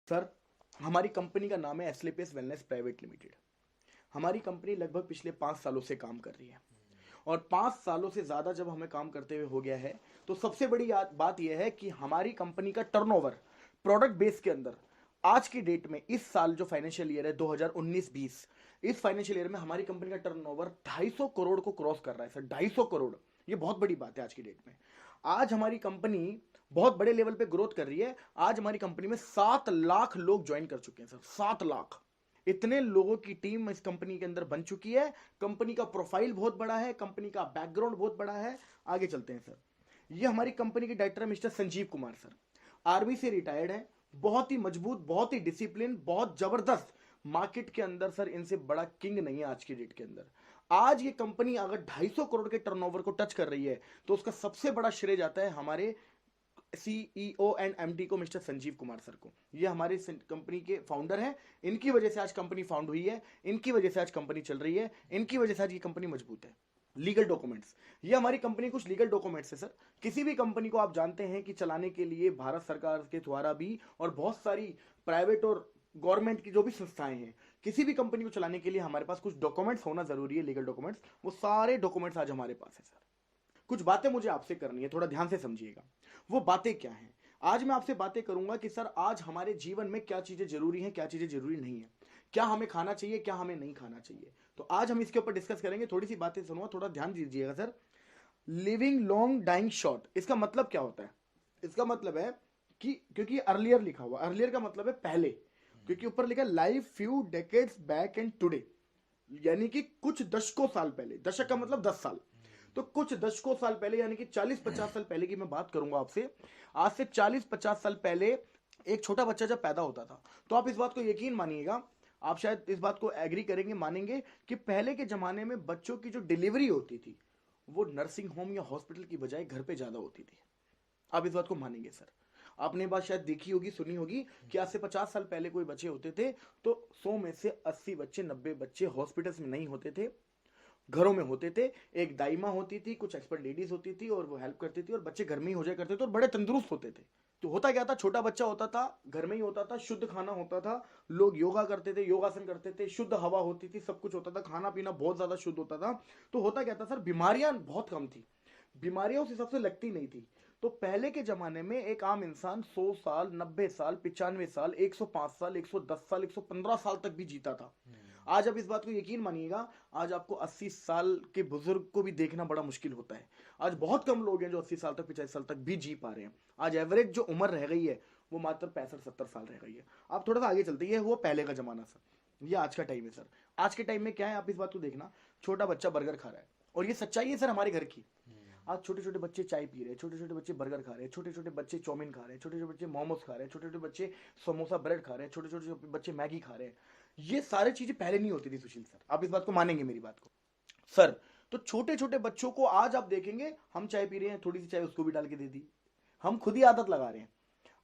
Sir, हमारी company का नाम है एस्क्लेपियस वेलनेस प्राइवेट लिमिटेड। हमारी कंपनी लगभग पिछले 5 सालों से काम कर रही है और 5 सालों से ज़्यादा जब हमें काम करते हुए हो गया है तो सबसे बड़ी बात यह है कि हमारी कंपनी का टर्नओवर प्रोडक्ट बेस के अंदर आज की डेट में इस साल जो फाइनेंशियल ईयर है 2019-20, इस फाइनेंशियल ईयर में हमारी कंपनी का टर्नओवर 250 करोड़ को क्रॉस कर रहा है सर। 250 करोड़, ये बहुत बड़ी बात है आज की डेट में। आज हमारी कंपनी बहुत बड़े लेवल पे ग्रोथ कर रही है। आज हमारी कंपनी में 7 लाख लोग ज्वाइन कर चुके हैं सर। 7 लाख, इतने लोगों की टीम इस कंपनी के अंदर बन चुकी है। कंपनी का प्रोफाइल बहुत बड़ा है, कंपनी का बैकग्राउंड बहुत बड़ा है। आगे चलते हैं सर। ये हमारी कंपनी के director mister Sanjeev Kumar sir, army से रिटायर्ड है। बहुत ही मजबूत, बहुत ही डिसिप्लिन, बहुत जबरदस्त। मार्केट के अंदर सर इनसे बड़ा किंग नहीं है आज की डेट के अंदर। आज ये कंपनी अगर 250 करोड़ के टर्नओवर को टच कर रही है तो उसका सबसे बड़ा श्रेय जाता है हमारे सीईओ एंड एमडी को, मिस्टर संजीव कुमार सर को। ये हमारे कंपनी के फाउंडर हैं। इनकी वजह से आज कंपनी फाउंड हुई है, इनकी वजह से आज कंपनी चल रही है, इनकी वजह से आज ये कंपनी मजबूत है। लीगल डॉक्यूमेंट्स, ये हमारी कंपनी कुछ लीगल डॉक्यूमेंट्स है सर। किसी भी कंपनी को आप जानते हैं कि चलाने के लिए भारत सरकार के द्वारा भी और बहुत सारी प्राइवेट और गवर्नमेंट की जो भी संस्थाएं हैं, किसी भी कंपनी को चलाने के लिए हमारे पास कुछ डॉक्यूमेंट्स होना जरूरी है, लीगल डॉक्यूमेंट्स। वो सारे डॉक्यूमेंट्स आज हमारे पास है सर। कुछ बातें मुझे आपसे करनी है, थोड़ा ध्यान से समझिएगा। वो बातें क्या हैं? आज मैं आपसे बातें करूंगा कि सर आज हमारे जीवन में क्या चीजें जरूरी हैं, क्या चीजें जरूरी नहीं है, क्या हमें खाना चाहिए, क्या हमें नहीं खाना चाहिए। तो आज हम इसके ऊपर डिस्कस करेंगे। थोड़ी सी बातें सुनो, थोड़ा ध्यान दीजिएगा sir. Living long dying short, इसका मतलब क्या होता है? इसका मतलब है कि क्योंकि अर्लियर लिखा हुआ, अर्लियर का मतलब है पहले, क्योंकि ऊपर लिखा life few decades back and today, यानी कि कुछ दशकों साल पहले। दशक का मतलब 10 साल। तो कुछ दशकों साल पहले यानी कि 40-50 साल पहले की मैं बात करूंगा आपसे। आज से 40-50 साल पहले एक छोटा बच्चा जब पैदा होता था, तो आप इस बात को यकीन मानिएगा, आप शायद इस बात को एग्री करेंगे, मानेंगे कि पहले के जमाने में बच्चों की जो डिलीवरी होती थी वो नर्सिंग होम या हॉस्पिटल की बजाय घर पे ज्यादा होती थी। आप इस बात को मानेंगे सर? आपने बात शायद देखी होगी, सुनी होगी कि आज से 50 साल पहले कोई बच्चे होते थे तो 100 में से 80 बच्चे, 90 बच्चे हॉस्पिटल्स में नहीं होते थे, घरों में होते थे। एक दाइमा होती थी, कुछ एक्सपर्ट लेडीज होती थी और वो हेल्प करती थी और बच्चे घर में ही हो जाया करते थे और बड़े तंदुरुस्त होते थे। तो होता क्या था, छोटा बच्चा होता था, घर में ही होता था, शुद्ध खाना होता था, लोग योगा करते थे, योगासन करते थे, शुद्ध हवा होती थी, सब कुछ होता था, खाना पीना बहुत ज्यादा शुद्ध होता था। तो होता क्या था सर, बीमारियां बहुत कम थी, बीमारियां उस हिसाब से लगती नहीं थी। तो पहले के जमाने में एक आम इंसान 100 साल, 90 साल, 95 साल, 105 साल, 110 साल, 115 साल तक भी जीता था। आज आप इस बात को यकीन मानिएगा, आज आपको 80 साल के बुजुर्ग को भी देखना बड़ा मुश्किल होता है। आज बहुत कम लोग हैं जो 80 साल तक, 85 साल तक भी जी पा रहे हैं। आज एवरेज जो उम्र रह गई है वो मात्र 65-70 साल रह गई है। आप थोड़ा सा आगे चलते हैं, वो पहले का जमाना सर, ये आज का टाइम है सर। आज के टाइम में क्या है, आप इस बात को देखना, छोटा बच्चा बर्गर खा रहा है और ये सच्चाई है सर हमारे घर की। आज छोटे छोटे बच्चे चाय पी रहे हैं, छोटे छोटे बच्चे बर्गर खा रहे हैं, छोटे छोटे बच्चे चाउमीन खा रहे हैं, छोटे छोटे बच्चे मोमोज खा रहे हैं, छोटे छोटे बच्चे समोसा ब्रेड खा रहे हैं, छोटे छोटे बच्चे मैगी खा रहे हैं। ये सारी चीजें पहले नहीं होती थी सुशील सर, आप इस बात को मानेंगे मेरी बात को सर। तो छोटे छोटे बच्चों को आज आप देखेंगे, हम चाय पी रहे हैं, थोड़ी सी चाय उसको भी डाल के दे दी, हम खुद ही आदत लगा रहे हैं।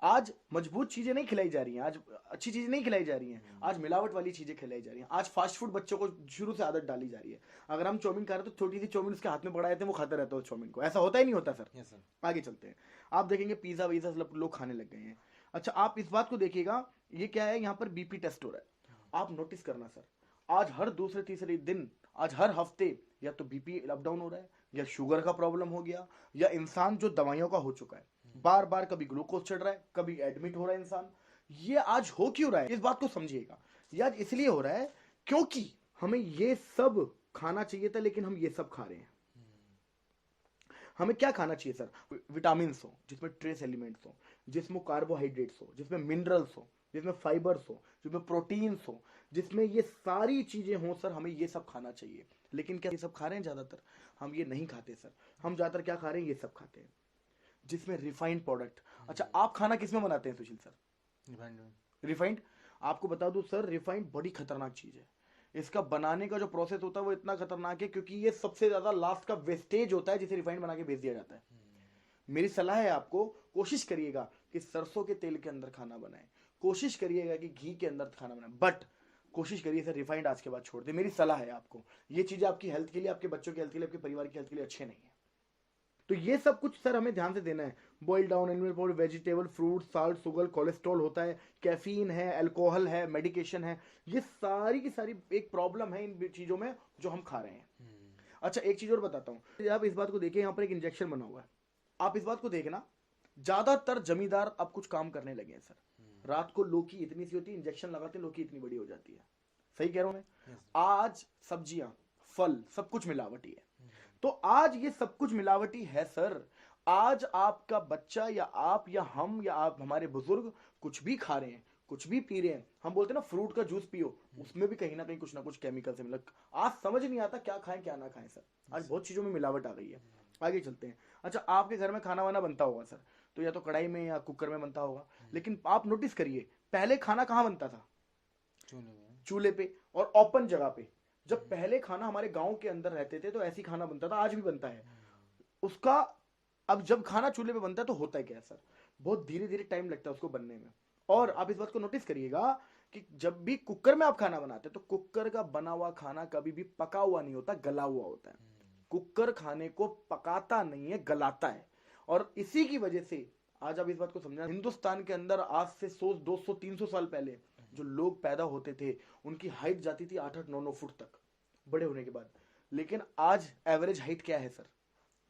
आज मजबूत चीजें नहीं खिलाई जा रही हैं, आज अच्छी चीजें नहीं खिलाई जा रही हैं, आज मिलावट वाली चीजें खिलाई जा रही हैं। आज फास्ट फूड बच्चों को शुरू से आदत डाली जा रही है। अगर हम चाउमीन खा रहे हैं तो छोटी सी चाउमीन उसके हाथ में पकड़ा देते हैं, वो खाता रहता है उस चाउमीन को। ऐसा होता ही नहीं होता सर। Yes sir. आगे चलते हैं, आप देखेंगे पिज्जा वीजा सब लोग खाने लग गए हैं। अच्छा, आप इस बात को देखिएगा, ये क्या है, यहाँ पर बीपी टेस्ट हो रहा है। आप नोटिस करना सर, आज हर दूसरे तीसरे दिन, आज हर हफ्ते या तो बीपी अप डाउन हो रहा है, या शुगर का प्रॉब्लम हो गया, या इंसान जो दवाइयों का हो चुका है, बार बार कभी ग्लूकोज चढ़ रहा है, कभी एडमिट हो रहा है इंसान। ये आज हो क्यों रहा है, इस बात को समझिएगा। ये आज इसलिए हो रहा है क्योंकि हमें ये सब खाना चाहिए था लेकिन हम ये सब खा रहे हैं। हमें क्या खाना चाहिए सर? विटामिन हो जिसमें ट्रेस एलिमेंट्स हो, जिसमें कार्बोहाइड्रेट्स हो, जिसमें मिनरल्स हो, जिसमें फाइबर्स हो, जिसमें प्रोटीन्स हो, जिसमें ये सारी चीजें हों सर, हमें ये सब खाना चाहिए। लेकिन क्या ये सब खा रहे हैं? ज्यादातर हम ये नहीं खाते सर। हम ज्यादातर क्या खा रहे हैं? ये सब खाते हैं जिसमें रिफाइंड प्रोडक्ट। अच्छा, आप खाना किसमें बनाते हैं सुशील सर? रिफाइंड। आपको बता दूं सर, रिफाइंड बड़ी खतरनाक चीज है। इसका बनाने का जो प्रोसेस होता है वो इतना खतरनाक है क्योंकि ये सबसे ज्यादा लास्ट का वेस्टेज होता है जिसे रिफाइंड बना के बेच दिया जाता है। मेरी सलाह है आपको, कोशिश करिएगा कि सरसों के तेल के अंदर खाना बनाए, कोशिश करिएगा कि घी के अंदर खाना बनाए, बट कोशिश करिए सर रिफाइंड आज के बाद छोड़ दे। मेरी सलाह है आपको, ये चीजें आपकी हेल्थ के लिए, आपके बच्चों की हेल्थ के लिए, आपके परिवार की हेल्थ के लिए अच्छे नहीं है। तो ये सब कुछ सर हमें ध्यान से देना है। Boil down animal powder, vegetable, fruit, salt, sugar, cholesterol होता है, कैफीन है, अल्कोहल है, मेडिकेशन है। ये सारी की सारी एक प्रॉब्लम है इन चीजों में जो हम खा रहे हैं। अच्छा एक चीज और बताता हूँ, आप इस बात को देखिए, यहाँ पर एक इंजेक्शन बना हुआ है, आप इस बात को देखना, ज्यादातर जमींदार अब कुछ काम करने लगे हैं सर। रात को लौकी इतनी सी होती है, इंजेक्शन लगाते लौकी इतनी बड़ी हो जाती है। सही कह रहा हूं मैं? आज सब्जियां, फल, सब कुछ मिलावटी है। तो आज ये सब कुछ मिलावटी है सर। आज आपका बच्चा या आप या हम या आप हमारे बुजुर्ग कुछ भी खा रहे हैं, कुछ भी पी रहे हैं, हम बोलते हैं ना फ्रूट का जूस पियो, उसमें भी कहीं ना कुछ केमिकल से मिला। आज समझ नहीं आता क्या खाएं क्या ना खाएं सर। आज बहुत चीजों में मिलावट आ गई है। आगे चलते हैं। अच्छा आपके घर में खाना वाना बनता होगा सर, तो या तो कढ़ाई में या कुकर में बनता होगा, लेकिन आप नोटिस करिए पहले खाना कहाँ बनता था? चूल्हे पे और ओपन जगह पे। जब पहले खाना हमारे गांव के अंदर रहते थे तो ऐसी खाना बनता था, आज भी बनता है उसका। अब जब खाना चूल्हे पे बनता है तो होता है क्या सर, बहुत धीरे धीरे टाइम लगता है उसको बनने में। और आप इस बात को नोटिस करिएगा कि जब भी कुकर में आप खाना बनाते हैं तो कुकर का बना हुआ खाना कभी भी पका हुआ नहीं होता, गला हुआ होता है। कुकर खाने को पकाता नहीं है, गलाता है। और इसी की वजह से आज आप इस बात को समझना, हिंदुस्तान के अंदर आज से 100 200 300 साल पहले जो लोग पैदा होते थे उनकी हाइट जाती थी 8-8 9-9 फुट तक बड़े होने के बाद। लेकिन आज एवरेज हाइट क्या है सर?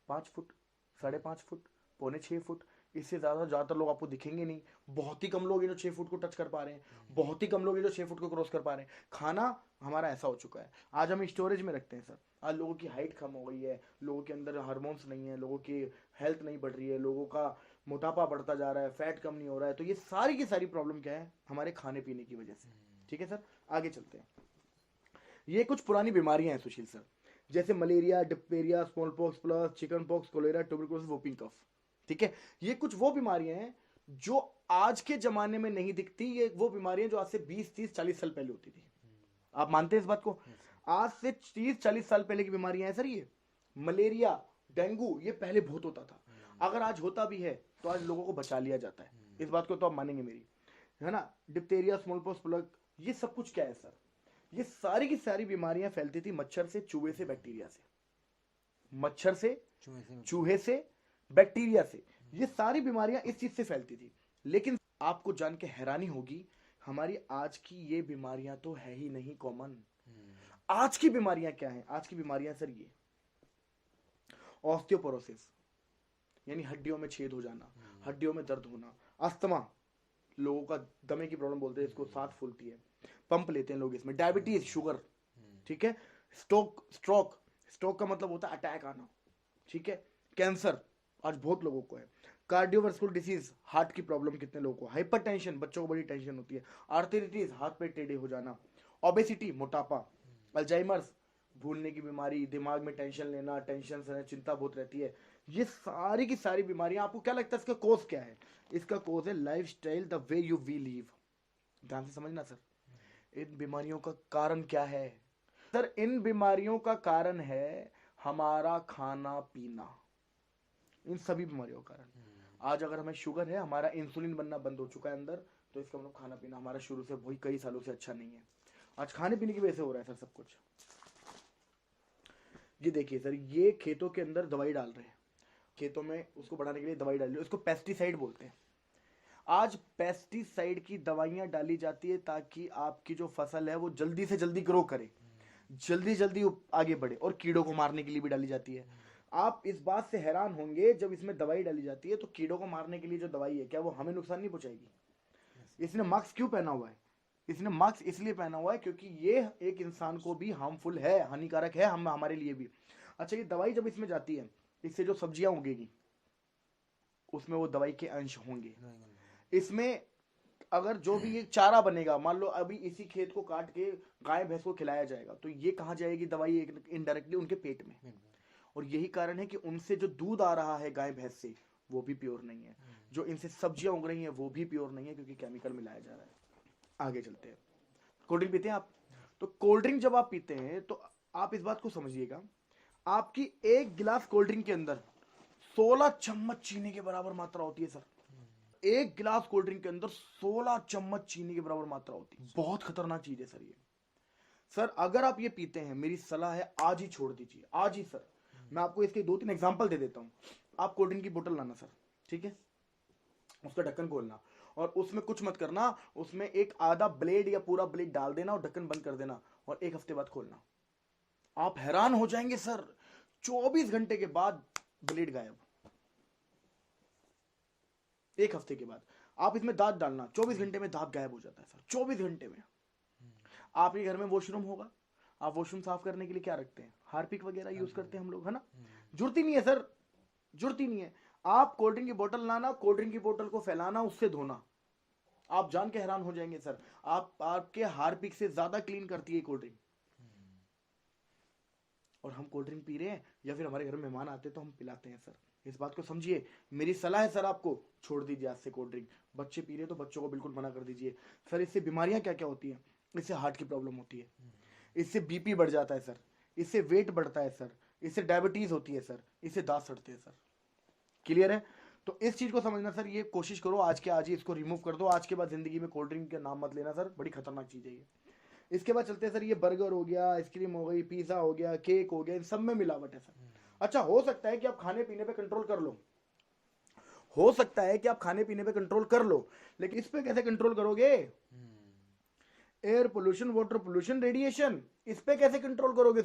5 foot, 5.5 foot, 5.25 foot. इससे ज्यादातर लोग आपको दिखेंगे नहीं। बहुत ही कम लोग हैं जो 6 फुट को टच कर पा रहे हैं, बहुत ही कम लोग हैं जो 6 फुट को क्रॉस कर पा रहे हैं। खाना हमारा ऐसा हो चुका है, आज हम स्टोरेज में रखते हैं सर। आज लोगों की हाइट कम हो गई है, लोगों के अंदर हार्मोन्स नहीं है, लोगों की हेल्थ नहीं बढ़ रही है, लोगों का मोटापा बढ़ता जा रहा है, फैट कम नहीं हो रहा है। तो ये सारी की सारी प्रॉब्लम क्या है? हमारे खाने पीने की वजह से। ठीक है सर, आगे चलते हैं। ये कुछ पुरानी बीमारियां हैं सुशील सर, जैसे malaria, diphtheria, small pox plus, chicken pox, cholera, tuberculosis, whooping cough. ठीक है, ये कुछ वो बीमारियां हैं जो आज के जमाने में नहीं दिखती। ये वो बीमारियां जो आज से 20-30-40 साल पहले होती थी। आप मानते हैं इस बात को? आज से 30-40 साल पहले की बीमारियां हैं सर। ये मलेरिया, डेंगू, ये पहले बहुत होता था। अगर आज होता भी है तो आज लोगों को बचा लिया जाता है। इस बात को तो आप मानेंगे मेरी, है ना? डिप्थीरिया, स्मॉल पॉक्स, प्लग, ये सब कुछ क्या है सर? ये सारी की सारी बीमारियां फैलती थी मच्छर से, चूहे से, बैक्टीरिया से। मच्छर से, चूहे से, बैक्टीरिया से। ये सारी बीमारियां इस चीज से फैलती थी। लेकिन आपको जान के हैरानी होगी, हमारी आज की ये बीमारियां तो है ही नहीं कॉमन। आज की बीमारियां क्या हैं? आज की बीमारियां सर ये ऑस्टियोपोरोसिस, यानी हड्डियों में छेद हो जाना, हड्डियों में दर्द होना, अस्थमा, लोगों का दमे की प्रॉब्लम बोलते हैं इसको, सांस फूलती है, पंप लेते हैं लोग इसमें, डायबिटीज, शुगर, ठीक है, स्ट्रोक का मतलब होता है अटैक आना, ठीक है, कैंसर आज बहुत लोगों को है, कार्डियोवास्कुलर डिसीज, हार्ट की प्रॉब्लम कितने लोगों को, हाइपरटेंशन, बच्चों को बड़ी टेंशन होती है, आर्थराइटिस, हाथ पैर टेढ़े हो जाना, ओबेसिटी, मोटापा, अल्जाइमर्स, भूलने की बीमारी, दिमाग में टेंशन लेना, टेंशन से चिंता बहुत रहती है। ये सारी की सारी बीमारियां, आपको क्या लगता है इसका कोज क्या है? इसका कोज है lifestyle, the way you we live. ध्यान से समझना सर, इन बीमारियों का कारण क्या है सर? इन बीमारियों का कारण है हमारा खाना पीना। इन सभी बीमारियों का कारण आज अगर हमें शुगर है, हमारा इंसुलिन बनना बंद हो चुका है अंदर, तो इसका मतलब खाना पीना हमारा शुरू से वही कई सालों से अच्छा नहीं है। आज खाने पीने की वजह से हो रहा है सर सब कुछ। ये देखिए सर, ये खेतों के अंदर दवाई डाल रहे हैं, खेतों में उसको बढ़ाने के लिए दवाई डाल रहे हैं, उसको पेस्टिसाइड बोलते हैं। आज पेस्टिसाइड की दवाइयां डाली जाती है ताकि आपकी जो फसल है वो जल्दी से जल्दी ग्रो करे, जल्दी जल्दी आगे बढ़े, और कीड़ों को मारने के लिए भी डाली जाती है। आप इस बात से हैरान होंगे, जब इसमें दवाई डाली जाती है तो कीड़ों को मारने के लिए जो दवाई है, क्या वो हमें नुकसान नहीं पहुंचाएगी? इसने मास्क क्यों पहना हुआ है? इसने मास्क इसलिए पहना हुआ है क्योंकि ये एक इंसान को भी हार्मफुल है, हानिकारक है, हम हमारे लिए भी। अच्छा, ये दवाई जब इसमें जाती है, इससे जो सब्जियां उगेगी उसमें वो दवाई के अंश होंगे। इसमें अगर जो भी ये चारा बनेगा, मान लो अभी इसी खेत को काट के गाय भैंस को खिलाया जाएगा, तो ये कहाँ जाएगी दवाई? इनडायरेक्टली उनके पेट में। और यही कारण है कि उनसे जो दूध आ रहा है गाय भैंस से, वो भी प्योर नहीं है। जो इनसे सब्जियां उग रही हैं वो भी प्योर नहीं है, क्योंकि केमिकल मिलाया जा रहा है। आगे चलते हैं। कोल्ड ड्रिंक पीते हैं आप? तो कोल्ड ड्रिंक जब आप पीते हैं तो आप इस बात को समझिएगा, आपकी एक गिलास कोल्ड ड्रिंक के अंदर 16 चम्मच चीनी के बराबर मात्रा होती है सर। एक गिलास कोल्ड ड्रिंक के अंदर 16 चम्मच चीनी के बराबर मात्रा होती है। बहुत खतरनाक चीज है सर ये। सर अगर आप ये पीते हैं, मेरी सलाह है आज ही छोड़ दीजिए, आज ही सर। मैं आपको इसके 2-3 एग्जांपल दे देता हूं। आप कोल्ड ड्रिंक की बोतल लाना सर, ठीक है, उसका ढक्कन खोलना और उसमें कुछ मत करना, उसमें एक आधा ब्लेड या पूरा ब्लेड डाल देना और ढक्कन बंद कर देना और 1 हफ्ते बाद खोलना। आप हैरान हो जाएंगे सर, 24 घंटे के बाद ब्लेड गायब। 1 हफ्ते के बाद आप इसमें दांत डालना, 24 घंटे में दांत गायब हो जाता है सर, 24 घंटे में। आपके घर में वॉशरूम होगा, आप वॉशरूम साफ करने के लिए क्या रखते हैं, हार्पिक वगैरह यूज करते हैं हम लोग, है ना। जरूरत ही नहीं है सर, जरूरत ही नहीं है। आप कोल्ड ड्रिंक की बोतल लाना, कोल्ड ड्रिंक की बोतल को फैलाना, उससे धोना, आप जान के हैरान हो जाएंगे सर, आपके हार्पिक से ज्यादा क्लीन करती है कोल्ड ड्रिंक। और हम कोल्ड ड्रिंक पी रहे हैं या फिर हमारे घर में मेहमान आते हैं तो हम पिलाते हैं सर, इस बात को समझिए। मेरी सलाह है सर आपको, छोड़ दीजिए आज से कोल्ड ड्रिंक। बच्चे पी रहे हैं तो बच्चों को बिल्कुल मना कर दीजिए सर। इससे बीमारियां क्या क्या होती हैं, इससे हार्ट की प्रॉब्लम होती है, इससे बीपी बढ़ जाता है सर, इससे वेट बढ़ता है सर, इससे डायबिटीज होती है सर, इससे दांत सड़ते हैं सर। क्लियर है। तो इस चीज को समझना सर, ये कोशिश करो आज के आज ही इसको रिमूव कर दो। आज के बाद जिंदगी में कोल्ड ड्रिंक का नाम मत लेना सर, बड़ी खतरनाक चीज है ये। इसके बाद चलते हैं सर, ये बर्गर हो गया, आइसक्रीम हो गई, पिज्जा हो गया, केक हो गया, इन सब में मिलावट है सर। अच्छा, हो सकता है कि आप खाने पीने पे कंट्रोल कर लो, हो सकता है कि आप खाने पीने पे कंट्रोल कर लो, लेकिन इस पे कैसे कंट्रोल करोगे? Air pollution, water pollution, radiation, इस पे कैसे कंट्रोल करोगे?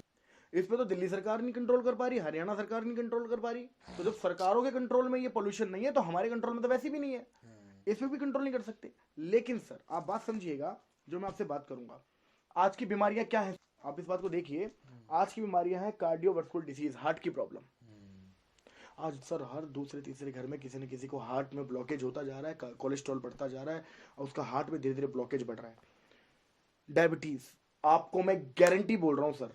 इस पे तो दिल्ली सरकार नहीं कंट्रोल कर पा रही, हरियाणा सरकार नहीं कंट्रोल कर पा रही। तो जब सरकारों के कंट्रोल में ये पोल्यूशन नहीं है तो हमारे कंट्रोल में तो वैसे भी नहीं है, इस पे भी कंट्रोल नहीं कर सकते। लेकिन सर आप बात समझिएगा, जो मैं आपसे बात करूंगा, आज की बीमारियां क्या है, आप इस बात को देखिए। आज की बीमारियां हैं कार्डियोवास्कुलर डिसीज, हार्ट की प्रॉब्लम। आज सर हर दूसरे तीसरे घर में किसी न किसी को हार्ट में ब्लॉकेज होता जा रहा है, कोलेस्ट्रॉल बढ़ता जा रहा है और उसका हार्ट में धीरे धीरे ब्लॉकेज बढ़ रहा है। डायबिटीज, आपको मैं गारंटी बोल रहा हूं सर,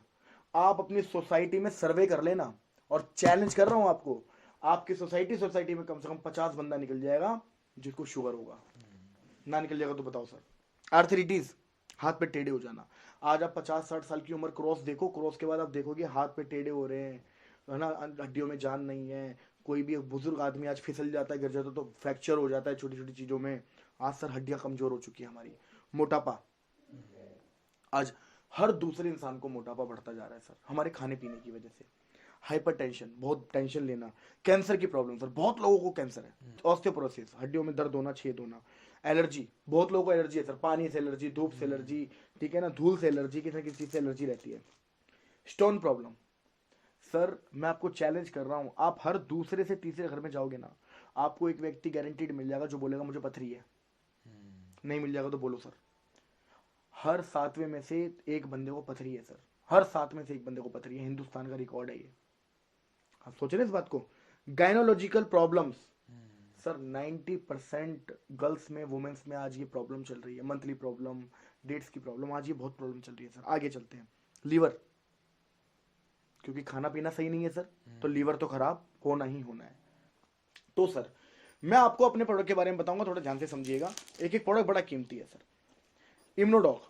आप अपनी सोसाइटी में सर्वे कर लेना और चैलेंज कर रहा हूं आपको, आपकी सोसाइटी में कम से कम 50 बंदा निकल जाएगा जिसको शुगर होगा। ना निकल जाएगा तो बताओ सर। आर्थराइटिस, हाथ पे टेढ़े हो जाना। आज आप 50-60 साल की उम्र क्रॉस देखो, क्रॉस के बाद आप देखोगे हाथ पे टेढ़े हो रहे हैं, है ना, हड्डियों में जान नहीं है। कोई भी बुजुर्ग आदमी आज फिसल जाता है, गिर जाता है तो फ्रैक्चर हो जाता है छोटी छोटी चीजों में। आज सर हड्डियां कमजोर हो चुकी है हमारी। मोटापा, आज हर दूसरे इंसान को मोटापा बढ़ता जा रहा है सर, हमारे खाने पीने की वजह से। हाइपरटेंशन, बहुत टेंशन लेना। कैंसर की प्रॉब्लम सर, बहुत लोगों को कैंसर है। ऑस्टियोपोरोसिस, हड्डियों में दर्द होना, छेद होना। एलर्जी, बहुत लोगों को एलर्जी है सर, पानी से एलर्जी, धूप से एलर्जी, ठीक है ना, धूल से एलर्जी, किसी न किसी चीज से एलर्जी रहती है। स्टोन प्रॉब्लम, सर मैं आपको चैलेंज कर रहा हूं, आप हर दूसरे से तीसरे घर में जाओगे ना, आपको एक व्यक्ति गारंटीड मिल जाएगा जो बोलेगा मुझे पथरी है। नहीं मिल जाएगा तो बोलो सर। हर 7वें में से एक बंदे को पथरी है सर, हर 7 में से एक बंदे को पथरी है, हिंदुस्तान का रिकॉर्ड है ये। आप सोच रहे हैं इस बात को। गायनोलॉजिकल प्रॉब्लम्स, सर 90% गर्ल्स में, वुमेन्स में आज ये प्रॉब्लम चल रही है। मंथली प्रॉब्लम, डेट्स की प्रॉब्लम, आज ये बहुत प्रॉब्लम चल रही है सर। आगे चलते हैं। लीवर, क्योंकि खाना पीना सही नहीं है सर, तो लीवर तो खराब होना ही होना है। तो सर मैं आपको अपने प्रोडक्ट के बारे में बताऊंगा, थोड़ा ध्यान से समझिएगा। एक एक प्रोडक्ट बड़ा कीमती है सर। इम्यूनोडॉग,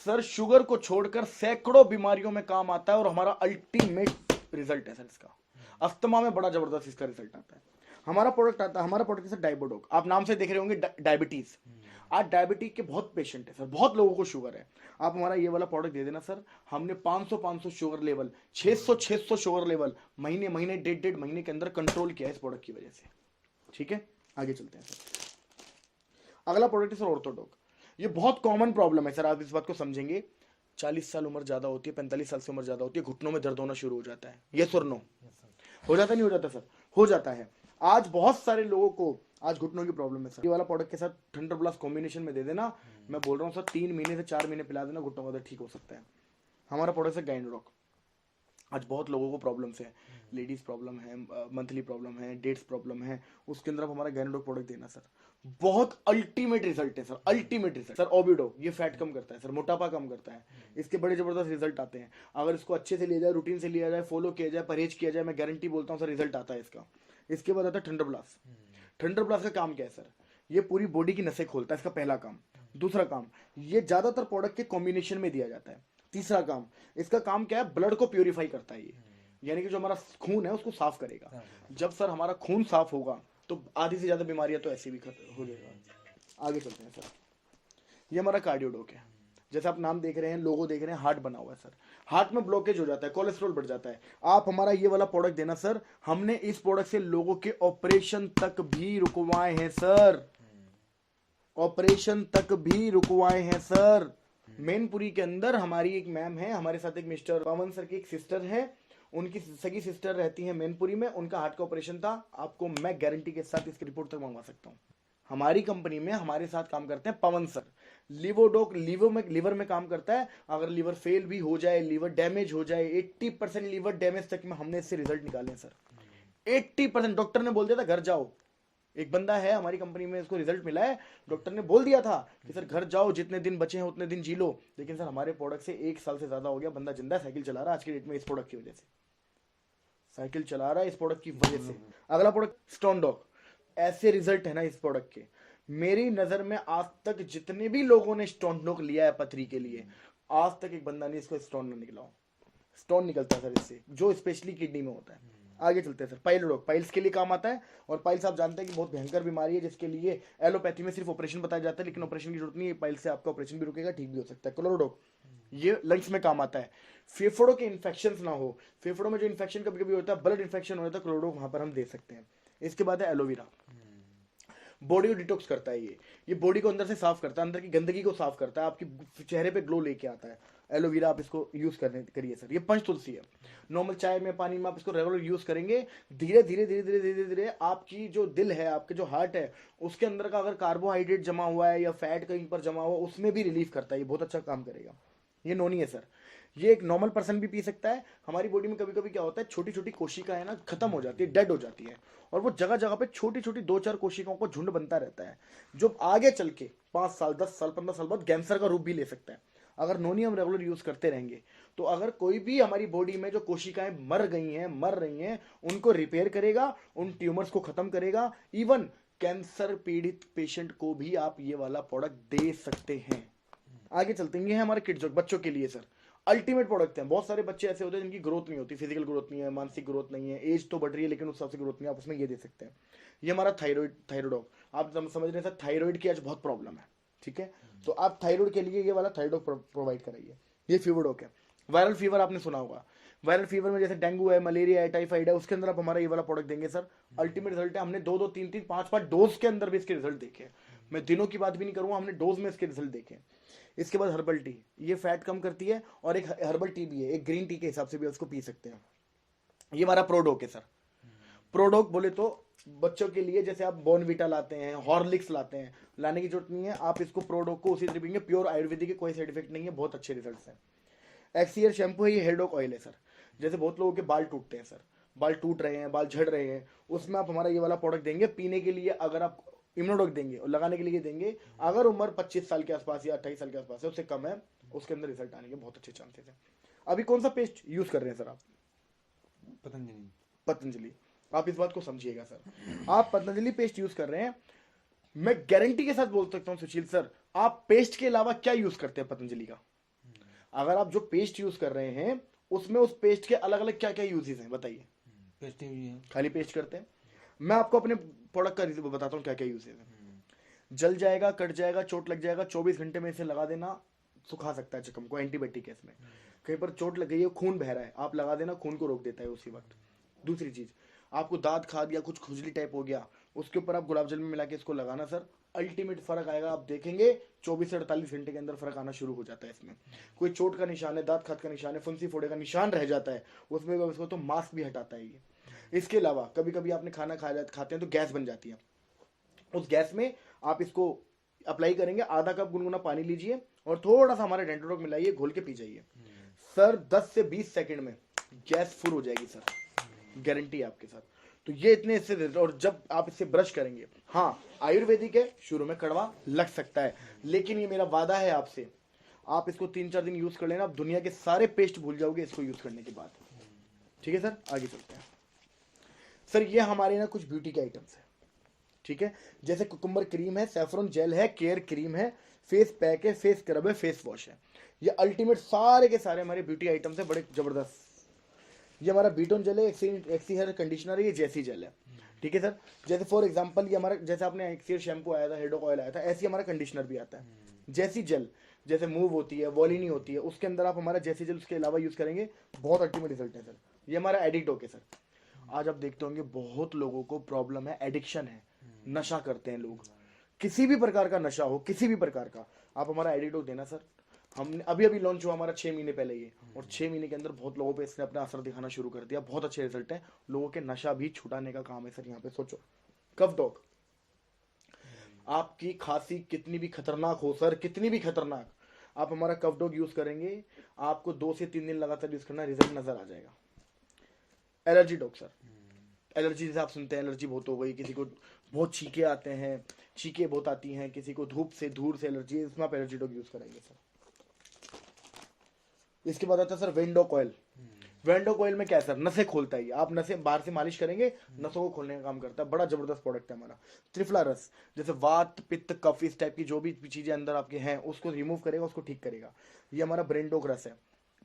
सर शुगर को छोड़कर सैकड़ों बीमारियों में काम आता है और हमारा अल्टीमेट रिजल्ट है सर इसका। अस्थमा में बड़ा जबरदस्त इसका रिजल्ट आता है। हमारा प्रोडक्ट आता है, हमारा प्रोडक्ट है डायबोडोग। आप नाम से देख रहे होंगे डायबिटीज। आज डायबिटीज के बहुत पेशेंट है सर, बहुत लोगों को शुगर है। आप हमारा ये वाला प्रोडक्ट दे देना सर, हमने 500 शुगर लेवल, 600 शुगर लेवल महीने 1.5 महीने के अंदर कंट्रोल किया है इस प्रोडक्ट की वजह से। ठीक है, आगे चलते हैं सर। अगला प्रोडक्ट है सर ऑर्थोडॉग। ये बहुत कॉमन प्रॉब्लम है सर, आप इस बात को समझेंगे। 40 साल उम्र ज्यादा होती है, 45 साल से उम्र ज्यादा होती है, घुटनों में दर्द होना शुरू हो जाता है। ये सर नो हो जाता नहीं हो जाता सर? हो जाता है। आज बहुत सारे लोगों को आज घुटनों की प्रॉब्लम है सर। ये वाला प्रोडक्ट के साथ थंडर ब्लास्ट कॉम्बिनेशन में दे देना, मैं बोल रहा हूँ सर 3 महीने से 4 महीने पिला देना, घुटनों का दर्द ठीक हो सकता है। हमारा प्रोडक्ट है गाइनोडॉग। आज बहुत लोगों को प्रॉब्लम्स है, लेडीज प्रॉब्लम है, मंथली प्रॉब्लम है, डेट्स प्रॉब्लम है, उसके अंदर आप हमारा गाइनोडॉग प्रोडक्ट देना सर, बहुत अल्टीमेट रिजल्ट है सर, अल्टीमेट रिजल्ट। सर ओबिडो, ये फैट कम करता है सर, मोटापा कम करता है, इसके बड़े जबरदस्त रिजल्ट आते हैं। अगर इसको अच्छे से लिया जाए, रूटीन से लिया जाए, फॉलो किया जाए, परहेज किया जाए, मैं गारंटी बोलता हूँ सर रिजल्ट आता है इसका। इसके बाद आता है थंडर ब्लास्ट। थंडर ब्लास्ट का काम क्या है सर? ये पूरी बॉडी की नसें खोलता है, इसका पहला काम। दूसरा काम, ये ज्यादातर प्रोडक्ट के कॉम्बिनेशन में दिया जाता है। तीसरा काम, इसका काम क्या है? ब्लड को प्यूरिफाई करता है ये, यानी कि जो हमारा खून है उसको साफ करेगा। जब सर हमारा खून साफ होगा तो आधी से ज्यादा बीमारियां तो ऐसी भी खत्म हो जाएगा। आगे चलते हैं सर। ये हमारा कार्डियोडॉग है। जैसे आप नाम देख रहे हैं, लोगो देख रहे हैं, हार्ट बना हुआ है सर। हार्ट में ब्लॉकेज हो जाता है, कोलेस्ट्रॉल बढ़ जाता है। आप हमारा ये वाला प्रोडक्ट देना सर, हमने इस प्रोडक्ट से लोगों के ऑपरेशन तक भी रुकवाए हैं सर, ऑपरेशन तक भी रुकवाए हैं सर। मैनपुरी के अंदर हमारी एक मैम है, हमारे साथ एक मिस्टर पवन सर की एक सिस्टर है, उनकी सगी सिस्टर रहती है मैनपुरी में, उनका हार्ट का ऑपरेशन था। आपको मैं गारंटी के साथ इसकी रिपोर्ट तक मंगवा सकता हूँ। हमारी कंपनी में हमारे साथ काम करते हैं पवन सर। लिवोडोक लीवर में काम करता है। अगर लीवर फेल भी हो जाए, लीवर डैमेज हो जाए, 80% लीवर डैमेज तक में हमने इससे रिजल्ट निकाले हैं सर। 80% डॉक्टर ने बोल दिया था घर जाओ। एक बंदा है हमारी कंपनी में, इसको रिजल्ट मिला है, डॉक्टर ने बोल दिया था कि सर घर जाओ, जितने दिन बचे हैं उतने दिन जी लो। लेकिन सर हमारे प्रोडक्ट से 1 साल से ज्यादा हो गया, बंदा जिंदा साइकिल चला रहा है आज की डेट में, इस प्रोडक्ट की वजह से साइकिल चला रहा है, इस प्रोडक्ट की वजह से। अगला प्रोडक्ट स्टोन डॉग। ऐसे रिजल्ट है ना इस प्रोडक्ट के, मेरी नजर में आज तक जितने भी लोगों ने स्टोन डॉग लिया है पथरी के लिए, आज तक एक बंदा नहीं इसको स्टोन न निकला हो। स्टोन निकलता है सर इससे, जो स्पेशली किडनी में होता है। आगे चलते हैं सर। पाइलोडॉग पाइल्स के लिए काम आता है, और पाइल्स आप जानते हैं कि बहुत भयंकर बीमारी है, जिसके लिए एलोपैथी में सिर्फ ऑपरेशन बताया जाता है, लेकिन ऑपरेशन की जरूरत नहीं है। पाइल्स से आपका ऑपरेशन भी रुकेगा, ठीक भी हो सकता है। क्लोरोडॉग ये लंग्स में काम आता है, फेफड़ों के इन्फेक्शन ना हो, फेफड़ों में जो इन्फेक्शन कभी कभी होता है, ब्लड इन्फेक्शन होता है, क्लोरोडॉग वहां पर हम दे सकते हैं। इसके बाद है एलोवेरा। बॉडी को डिटॉक्स करता है, ये बॉडी को अंदर से साफ करता है, अंदर की गंदगी को साफ करता है, आपकी चेहरे पे ग्लो लेके आता है। एलोवेरा आप इसको यूज करिए सर। ये पंच तुलसी है, नॉर्मल चाय में पानी में आप इसको रेगुलर यूज करेंगे, धीरे धीरे धीरे धीरे धीरे धीरे आपकी जो दिल है, आपके जो हार्ट है, उसके अंदर का अगर कार्बोहाइड्रेट जमा हुआ है या फैट कहीं पर जमा हुआ, उसमें भी रिलीफ करता है, ये बहुत अच्छा काम करेगा। ये नोनी है सर, ये एक नॉर्मल पर्सन भी पी सकता है। हमारी बॉडी में कभी कभी क्या होता है, छोटी छोटी कोशिकाएं ना खत्म हो जाती है, डेड हो जाती है, और वो जगह जगह पे छोटी छोटी 2-4 कोशिकाओं को झुंड बनता रहता है, जो आगे चल के 5 साल 10 साल 15 साल बाद कैंसर का रूप भी ले सकता है। अगर नोनी हम रेगुलर यूज करते रहेंगे, तो अगर कोई भी हमारी बॉडी में जो कोशिकाएं मर रही हैं, उनको रिपेयर करेगा, उन ट्यूमर्स को खत्म करेगा। इवन कैंसर पीड़ित पेशेंट को भी आप ये वाला प्रोडक्ट दे सकते हैं। आगे चलते हैं, ये है हमारे किड्स बच्चों के लिए सर अल्टीमेट प्रोडक्ट है। बहुत सारे बच्चे ऐसे होते हैं जिनकी ग्रोथ नहीं होती, फिजिकल ग्रोथ नहीं है, मानसिक ग्रोथ नहीं है, एज तो बढ़ रही है लेकिन उस हिसाब से ग्रोथ नहीं है, आप उसमें ये दे सकते हैं। ये हमारा थायराइडॉग, आप समझ रहे हैं सर, थायराइड की आज बहुत प्रॉब्लम है, ठीक है, तो आप थायराइड के लिए ये वाला थायराइडॉग प्रोवाइड कराइए। ये फीवरडॉग है। वायरल फीवर आपने सुना होगा, वायरल फीवर में जैसे डेंगू है, मलेरिया है, टाइफाइड है, उसके अंदर आप हमारा ये वाला प्रोडक्ट देंगे सर, अल्टीमेट रिजल्ट है। हमने 2-2 3-3 5-5 डोज के अंदर भी इसके रिजल्ट देखे, मैं दिनों की बात भी नहीं करूंगा, हमने डोज में इसके रिजल्ट देखे। इसके बाद हर्बल टी, ये फैट कम करती है, और एक हर्बल टी भी है, एक ग्रीन टी के हिसाब से भी उसको पी सकते हैं। ये हमारा प्रोडोक है सर। प्रोडोक बोले तो बच्चों के लिए, जैसे आप बॉर्नविटा लाते हैं, हॉर्लिक्स लाते हैं, लाने की जरूरत नहीं है, आप इसको प्रोडोक को उसी तरह पीएंगे, प्योर आयुर्वेदिक है, कोई साइड इफेक्ट नहीं है, बहुत अच्छे रिजल्ट्स हैं। एक्सियर शैम्पू है, ये हेयर डॉक ऑयल है सर। जैसे बहुत लोगों के बाल टूटते हैं सर, बाल टूट रहे हैं, बाल झड़ रहे हैं, उसमें आप हमारा ये वाला प्रोडक्ट देंगे पीने के लिए। अगर आप इम्यूनोडॉक देंगे और लगाने के लिए देंगे, अगर उम्र 25 साल के आसपास या 28 साल के आसपास है, उससे कम है, उसके अंदर रिजल्ट आने के बहुत अच्छे चांसेस हैं। अभी कौन सा पेस्ट यूज कर रहे हैं सर आप? पतंजलि। आप इस बात को समझिएगा सर, आप पतंजलि पेस्ट यूज कर रहे हैं, मैं गारंटी के साथ बोल सकता हूं सुशील सर, आप पेस्ट के अलावा क्या यूज करते हैं पतंजलि का? अगर आप जो पेस्ट यूज कर रहे हैं, उसमें उस पेस्ट के अलग अलग क्या क्या यूजेस हैं बताइए? पेस्ट ही है, खाली पेस्ट करते हैं। मैं आपको अपने प्रोडक्ट का रिव्यू बताता हूँ क्या क्या यूजेस है। जल जाएगा, कट जाएगा, चोट लग जाएगा, 24 घंटे में इसे लगा देना, सुखा सकता है जख्म को, एंटीबायोटिक है इसमें। कहीं पर चोट लग गई है, खून बह रहा है, आप लगा देना, खून को रोक देता है उसी वक्त। दूसरी चीज, आपको दांत खाद या कुछ खुजली टाइप हो गया, उसके ऊपर आप गुलाब जल में मिला के इसको लगाना सर, अल्टीमेट फर्क आएगा। आप देखेंगे 24 से 48 घंटे के अंदर फर्क आना शुरू हो जाता है इसमें। कोई चोट का निशान है, दांत खाद का निशान है, फुंसी फोड़े का निशान रह जाता है, उसमें उसको तो मास्क भी हटाता है ये। इसके अलावा कभी कभी आपने खाना खाते हैं तो गैस बन जाती है, उस गैस में आप इसको अप्लाई करेंगे, आधा कप गुनगुना पानी लीजिए और थोड़ा सा हमारे डेंटोडॉग मिलाइए, घोल के पी जाइए सर, 10 से 20 सेकंड में गैस फुल हो जाएगी सर, गारंटी है आपके साथ। तो ये इतने इससे, और जब आप इससे ब्रश करेंगे, हाँ आयुर्वेदिक है, शुरू में कड़वा लग सकता है, लेकिन ये मेरा वादा है आपसे, आप इसको 3-4 दिन यूज कर लेना, आप दुनिया के सारे पेस्ट भूल जाओगे इसको यूज करने के बाद। ठीक है सर, आगे चलते हैं सर। ये हमारे ना कुछ ब्यूटी के आइटम्स है, ठीक है, जैसे कुकुम्बर क्रीम है, सैफरन जेल है, केयर क्रीम है, फेस पैक है, फेस स्क्रब है, फेस वॉश है। ये अल्टीमेट सारे के सारे हमारे ब्यूटी आइटम्स है, बड़े जबरदस्त। ये हमारा बीटोन जेल है, एक्सी हेयर कंडीशनर है, ये जैसी जेल है, ठीक है सर। जैसे फॉर एग्जांपल ये हमारा, जैसे आपने एक्सियर शैम्पू आया था, हेयर डॉक ऑयल आया था, ऐसे हमारा कंडीशनर भी आता है। जैसी जेल जैसे मूव होती है, वॉलिनी होती है, उसके अंदर आप हमारा जैसे जेल उसके अलावा यूज करेंगे, बहुत अल्टीमेट रिजल्ट है सर। ये हमारा एडिक्टोक है सर। आज आप देखते होंगे बहुत लोगों को प्रॉब्लम है, एडिक्शन है, नशा करते हैं लोग, किसी भी प्रकार का नशा हो, किसी भी प्रकार का, आप हमारा एडिक्टोक देना सर। हमने अभी अभी लॉन्च हुआ हमारा 6 महीने पहले ये, और 6 महीने के अंदर बहुत लोगों पे इसने अपना असर दिखाना शुरू कर दिया, बहुत अच्छे रिजल्ट है, लोगों के नशा भी छुटाने का काम है सर यहाँ पे। सोचो कफ डॉग, आपकी खांसी कितनी भी खतरनाक हो सर, कितनी भी खतरनाक, आप हमारा कफ डॉग यूज करेंगे, आपको 2 से 3 दिन लगातार यूज करना, रिजल्ट नजर आ जाएगा। एलर्जी डॉग सर, एलर्जी जैसे आप सुनते हैं एलर्जी बहुत हो गई, किसी को बहुत छींके आते हैं, छींके बहुत आती हैं, किसी को धूप से धूल से एलर्जी है, इसमें आप एलर्जी डॉग यूज करेंगे सर। इसके बाद आता है सर वेंडोक ऑयल। वेंडोक ऑयल में क्या है सर, नसें खोलता है ये, आप नसें बाहर से मालिश करेंगे, नसों को खोलने का काम करता है, बड़ा जबरदस्त प्रोडक्ट है हमारा। त्रिफला रस, जैसे वात पित्त कफ इस टाइप की जो भी चीजें अंदर आपके हैं उसको रिमूव करेगा, उसको ठीक करेगा। ये हमारा ब्रेन डॉग रस है,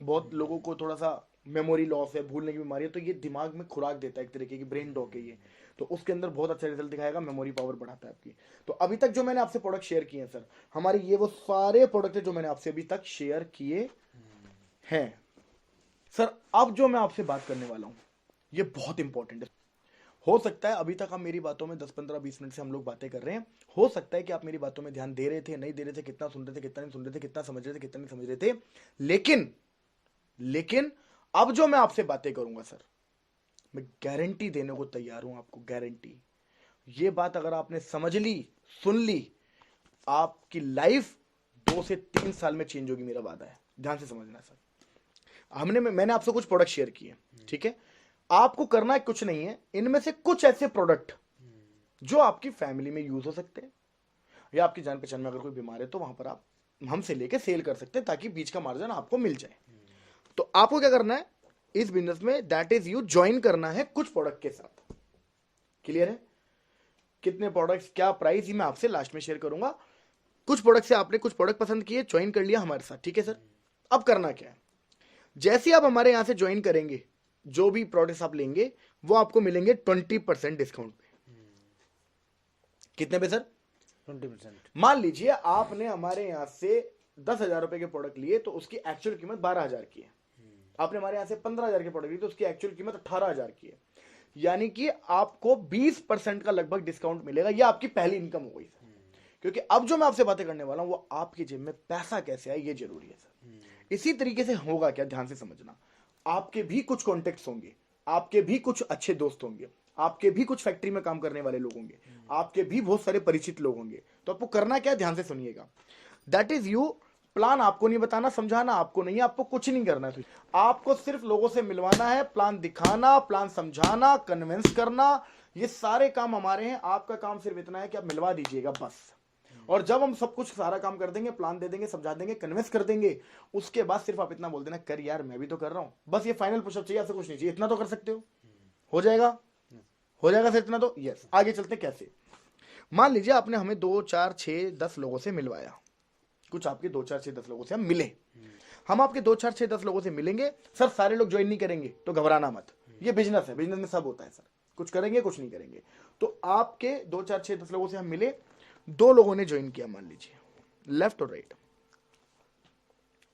बहुत लोगों को थोड़ा सा मेमोरी लॉस है, भूलने की बीमारी है, तो ये दिमाग में खुराक देता है, एक तरीके की ब्रेन डॉग है ये, तो उसके अंदर बहुत अच्छा रिजल्ट दिखाएगा, मेमोरी पावर बढ़ाता है आपकी। तो अभी तक जो मैंने आपसे प्रोडक्ट शेयर किए हैं सर, हमारे ये वो सारे प्रोडक्ट है जो मैंने आपसे अभी तक शेयर किए हैं सर। अब जो मैं आपसे बात करने वाला हूं ये बहुत इंपॉर्टेंट है। हो सकता है अभी तक आप मेरी बातों में 10-15-20 मिनट से हम लोग बातें कर रहे हैं, हो सकता है कि आप मेरी बातों में ध्यान दे रहे थे, नहीं दे रहे थे, कितना सुन रहे थे, कितना नहीं सुन रहे थे, कितना समझ रहे थे, कितना नहीं समझ रहे थे, लेकिन अब जो मैं आपसे बातें करूंगा सर, मैं गारंटी देने को तैयार हूं आपको, गारंटी। ये बात अगर आपने समझ ली, सुन ली, आपकी लाइफ 2 से 3 साल में चेंज होगी, मेरा वादा है, ध्यान से समझना सर। मैंने आपसे कुछ प्रोडक्ट शेयर किए, ठीक है, आपको करना है कुछ नहीं है, इनमें से कुछ ऐसे प्रोडक्ट जो आपकी फैमिली में यूज हो सकते हैं, या आपकी जान पहचान में अगर कोई बीमार है तो वहां पर आप हमसे लेके सेल कर सकते हैं, ताकि बीच का मार्जिन आपको मिल जाए। तो आपको क्या करना है इस बिजनेस में, दैट इज यू ज्वाइन करना है कुछ प्रोडक्ट के साथ। क्लियर है? कितने प्रोडक्ट्स, क्या प्राइस, ही मैं आपसे लास्ट में शेयर करूंगा। कुछ प्रोडक्ट से आपने कुछ प्रोडक्ट पसंद किए, ज्वाइन कर लिया हमारे साथ, ठीक है सर। अब करना क्या है, जैसे आप हमारे यहां से ज्वाइन करेंगे, जो भी प्रोडक्ट्स आप लेंगे वो आपको मिलेंगे 20% डिस्काउंट पे। कितने पे सर? 20%। मान लीजिए आपने हमारे यहां से 10,000 रुपए के प्रोडक्ट लिए तो उसकी एक्चुअल कीमत 12,000 की है। आपने हमारे यहां से 15,000 के प्रोडक्ट लिए तो उसकी एक्चुअल कीमत 18,000 की है। यानी कि आपको 20% का लगभग डिस्काउंट मिलेगा। यह आपकी पहली इनकम हो गई सर, क्योंकि अब जो मैं आपसे बातें करने वाला हूं वो आपकी जेब में पैसा कैसे आए ये जरूरी है सर। इसी तरीके से होगा क्या, ध्यान से समझना, आपके भी कुछ कॉन्टेक्ट्स होंगे, आपके भी कुछ अच्छे दोस्त होंगे, आपके भी कुछ फैक्ट्री में काम करने वाले लोग होंगे, आपके भी बहुत सारे परिचित लोग होंगे। तो आपको करना क्या है, ध्यान से सुनिएगा, दैट इज यू, प्लान आपको नहीं बताना, समझाना आपको नहीं है, आपको कुछ नहीं करना है, आपको सिर्फ लोगों से मिलवाना है, प्लान दिखाना, प्लान समझाना, कन्विंस करना, ये सारे काम हमारे हैं। आपका काम सिर्फ इतना है कि आप मिलवा दीजिएगा बस। और जब हम सब कुछ सारा काम कर देंगे, प्लान दे देंगे, समझा देंगे, कन्विंस कर देंगे, उसके बाद सिर्फ आप इतना बोल देना, कर यार मैं भी तो कर रहा हूं, बस ये फाइनल पुशअप चाहिए, आपसे कुछ नहीं चाहिए, इतना तो कर सकते हो। हो जाएगा, हो जाएगा सर इतना तो, यस। आगे चलते कैसे, मान लीजिए आपने हमें 2, 4, 6, 10 लोगों से मिलवाया, कुछ आपके 2, 4, 6, 10 लोगों से हम मिले, हम आपके 2, 4, 6, 10 लोगों से मिलेंगे सर। सारे लोग ज्वाइन नहीं करेंगे तो घबराना मत, ये बिजनेस है, बिजनेस में सब होता है सर, कुछ करेंगे कुछ नहीं करेंगे। तो आपके 2, 4, 6, 10 लोगों से हम मिले, 2 लोगों ने ज्वाइन किया, मान लीजिए लेफ्ट और राइट,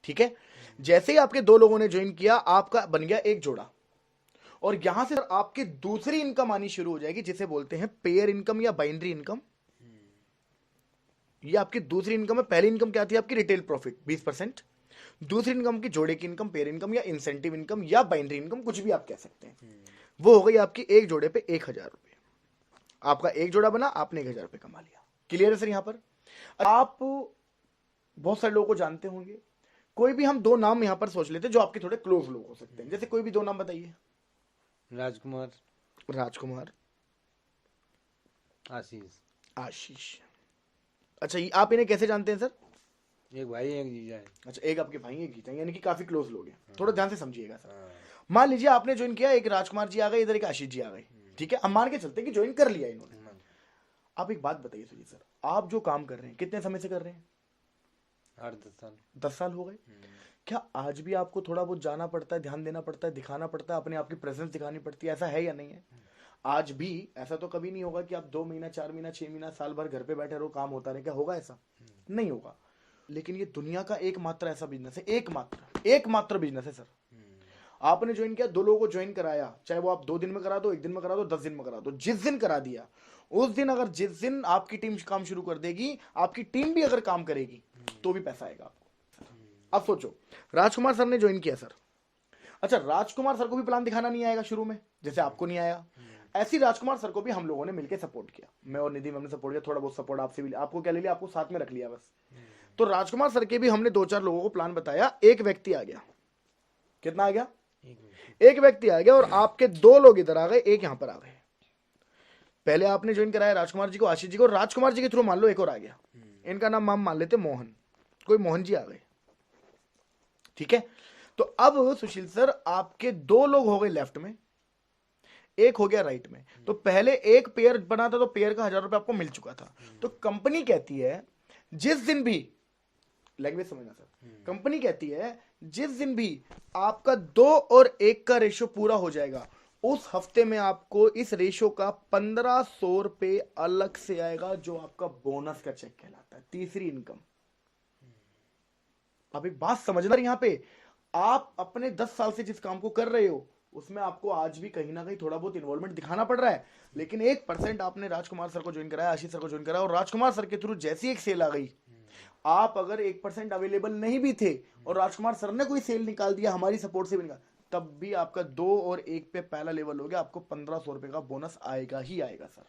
ठीक है। जैसे ही आपके 2 लोगों ने ज्वाइन किया, आपका बन गया एक जोड़ा, और यहां से आपकी दूसरी इनकम आनी शुरू हो जाएगी, जिसे बोलते हैं पेयर इनकम या बाइनरी इनकम। ये आपकी दूसरी इनकम है। पहली इनकम क्या थी आपकी, रिटेल प्रॉफिट 20%, दूसरी इनकम की जोड़े की इनकम, पेयर इनकम या इंसेंटिव इनकम या बाइनरी इनकम, कुछ भी आप कह सकते हैं। वो हो गई आपकी एक जोड़े पे 1,000 रुपए। आपका एक जोड़ा बना, आपने 1,000 रुपए कमा लिया। क्लियर है सर? यहां पर आप बहुत सारे लोगों को जानते होंगे, कोई भी हम 2 नाम यहां पर सोच लेते हैं जो आपके थोड़े क्लोज लोग हो सकते हैं, जैसे कोई भी 2 नाम बताइए। राजकुमार, राजकुमार, आशीष। आशीष। अच्छा, आप इन्हें कैसे जानते हैं सर? एक भाई एक जीजा है। अच्छा, एक आपके भाई एक जीजा, यानी कि काफी क्लोज लोग हैं। थोड़ा ध्यान से समझिएगा सर। मान लीजिए आपने ज्वाइन किया, एक राजकुमार जी आ गए, इधर एक आशीष जी आ गए, ठीक है, हम मान के चलते हैं कि ज्वाइन कर लिया इन्होंने। आप एक बात बताइए सुनिए सर, आप जो काम कर रहे हैं कितने समय से कर रहे हैं? 8-10 साल। 10 साल हो गए। क्या आज भी आपको थोड़ा बहुत जाना पड़ता है, ध्यान देना पड़ता है, दिखाना पड़ता है, अपने आप की प्रेजेंस दिखानी पड़ती है, ऐसा है या नहीं है? आज भी ऐसा तो कभी नहीं होगा कि आप 2 महीना, 4 महीना, 6 महीना, साल भर घर पे बैठे रहो, काम होता रहे, क्या होगा? ऐसा नहीं होगा। लेकिन ये दुनिया का एकमात्र ऐसा बिजनेस है, एकमात्र बिजनेस है सर। आपने ज्वाइन किया, 2 लोगों को ज्वाइन कराया, चाहे वो आप 2 दिन में करा दो, 1 दिन में करा दो, 10 दिन में करा दो, जिस दिन करा दिया उस दिन, अगर जिस दिन आपकी टीम काम शुरू कर देगी, आपकी टीम भी अगर काम करेगी तो भी पैसा आएगा आपको। अब सोचो, राजकुमार सर ने ज्वाइन किया सर, अच्छा राजकुमार सर को भी प्लान दिखाना नहीं आएगा शुरू में, जैसे आपको नहीं आया, ऐसी राजकुमार सर को भी हम लोगों ने मिलकर सपोर्ट किया, मैं और निधि मैम ने सपोर्ट किया, थोड़ा बहुत सपोर्ट आपसे भी, आपको क्या ले लिया, आपको साथ में रख लिया बस। तो राजकुमार सर के भी हमने 2-4 लोगों को प्लान बताया, एक व्यक्ति आ गया, कितना आ गया, एक व्यक्ति आ गया, और आपके 2 लोग इधर आ गए, एक यहां पर आ गए। पहले आपने ज्वाइन कराया राजकुमार जी को, आशीष जी को, राजकुमार जी के थ्रू मान लो एक और आ गया, इनका नाम हम मान लेते मोहन, कोई मोहन जी आ गए, ठीक है। तो अब सुशील सर आपके 2 लोग हो गए लेफ्ट में, एक हो गया राइट में। तो पहले एक पेयर बना था, तो पेयर का 1000 रुपए आपको मिल चुका था। तो कंपनी कहती है जिस दिन भी, लैंग्वेज समझना सर, कंपनी कहती है जिस दिन भी आपका 2 और 1 का रेशो पूरा हो जाएगा, उस हफ्ते में आपको इस रेशो का 1500 रुपए अलग से आएगा, जो आपका बोनस का चेक कहलाता है, तीसरी इनकम। अब एक बात समझना, यहां पे आप अपने 10 साल से जिस काम को कर रहे हो उसमें आपको आज भी कहीं ना कहीं थोड़ा बहुत इन्वॉल्वमेंट दिखाना पड़ रहा है, लेकिन 1% आपने राजकुमार सर को ज्वाइन कराया, आशीष सर को ज्वाइन कराया, और राजकुमार सर के थ्रू जैसी एक सेल आ गई, आप अगर 1% अवेलेबल नहीं भी थे और राजकुमार सर ने कोई सेल निकाल दिया, हमारी सपोर्ट से भी निकाल, तब भी आपका 2 और 1 पे पहला लेवल हो गया, आपको 1500 रुपए का बोनस आएगा ही आएगा सर।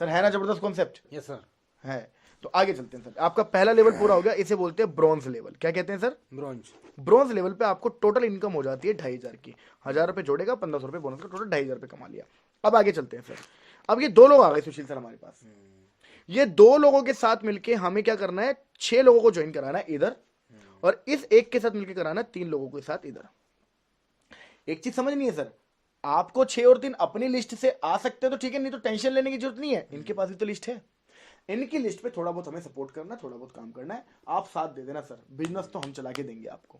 सर है ना जबरदस्त कॉन्सेप्ट? Yes sir. है। तो आगे चलते हैं सर, आपका पहला लेवल पूरा हो गया, इसे बोलते हैं ब्रॉन्ज लेवल। क्या कहते हैं सर? ब्रॉन्ज। ब्रॉन्ज लेवल पे आपको टोटल इनकम हो जाती है 2500 की, 1000 रुपए जोड़ेगा, 1500 रुपए बोनस का, टोटल 2500 रुपए कमा लिया। अब आगे चलते हैं सर, अब ये 2 लोग आ गए सुशील सर हमारे पास, ये 2 लोगों के साथ मिलके हमें क्या करना है, 6 लोगों को ज्वाइन कराना है इधर, और इस एक के साथ मिलकर कराना है 3 लोगों के साथ इधर। एक चीज समझनी है सर, आपको 6 और 3 अपनी लिस्ट से आ सकते हैं तो ठीक है, नहीं तो टेंशन लेने की जरूरत नहीं है, इनके पास भी तो लिस्ट है, इनकी लिस्ट पे थोड़ा बहुत हमें सपोर्ट करना है, थोड़ा बहुत काम करना है, आप साथ दे देना सर, बिजनेस तो हम चला के देंगे आपको।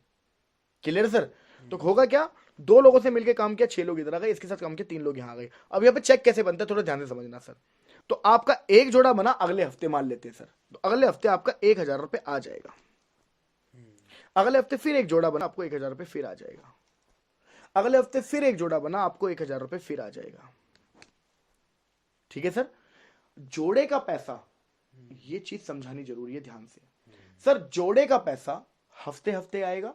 Clear sir? तो होगा क्या, 2 लोगों से मिलकर काम किया, 6 लोग इधर आ गए, इसके साथ काम किया, 3 लोग यहां आ गए। अब यहाँ पे चेक कैसे बनता है थोड़ा ध्यान से समझना सर। तो आपका एक जोड़ा बना, अगले हफ्ते मान लेते हैं सर, तो अगले हफ्ते आपका 1000 रुपए आ जाएगा, अगले हफ्ते फिर एक जोड़ा बना, आपको 1000 रुपए फिर आ जाएगा, अगले हफ्ते फिर एक जोड़ा बना, आपको 1000 रुपए फिर आ जाएगा। ठीक है सर? जोड़े का पैसा, ये चीज समझानी जरूरी है ध्यान से सर, जोड़े का पैसा हफ्ते हफ्ते आएगा,